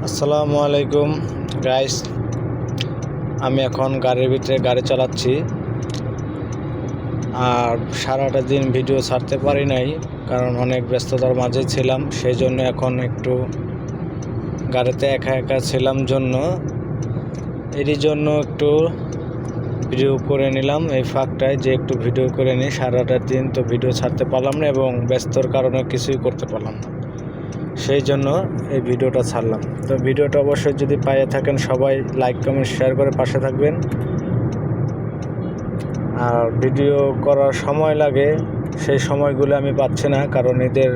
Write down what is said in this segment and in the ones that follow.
আসসালামু আলাইকুম গাইস। আমি এখন গাড়ির ভিতরে গাড়ি চালাচ্ছি আর সারাটা দিন ভিডিও ছাড়তে পারি নাই, কারণ অনেক ব্যস্ততার মাঝে ছিলাম। সেই জন্য এখন একটু গাড়িতে একা একা ছিলাম জন্য এরই জন্য একটু ভিডিও করে নিলাম এই ফাঁকটায়, যে একটু ভিডিও করে নিই। সারাটা দিন তো ভিডিও ছাড়তে পারলাম না এবং ব্যস্তর কারণে কিছুই করতে পারলাম না, সেই জন্য এই ভিডিওটা ছাড়লাম। তো ভিডিওটা অবশ্যই যদি পাইয়ে থাকেন সবাই লাইক কমেন্ট শেয়ার করে পাশে থাকবেন। আর ভিডিও করার সময় লাগে, সেই সময়গুলো আমি পাচ্ছি না, কারণ এদের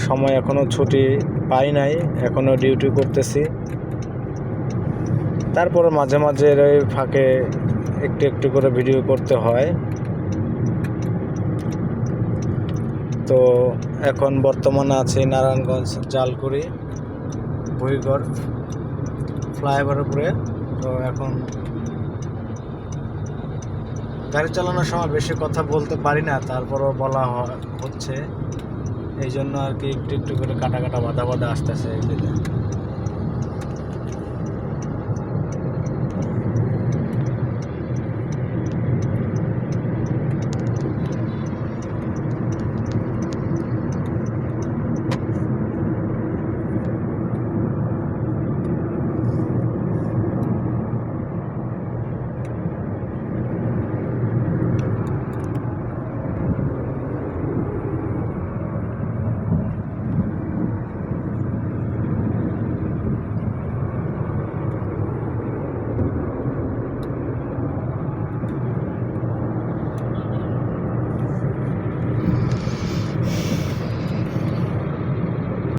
সময় এখনও ছুটি পাই নাই, এখনও ডিউটি করতেছি। তারপরে মাঝে মাঝে এই ফাঁকে একটু একটু করে ভিডিও করতে হয়। তো এখন বর্তমানে আছি নারায়ণগঞ্জ জালকুড়ি বুড়িগড় ফ্লাইওভারের উপরে। তো এখন গাড়ি চালানোর সময় বেশি কথা বলতে পারি না, তারপরও বলা হচ্ছে, এই জন্য আর কি একটু একটু করে কাটা কাটা বাধা বাধা আসতেছে।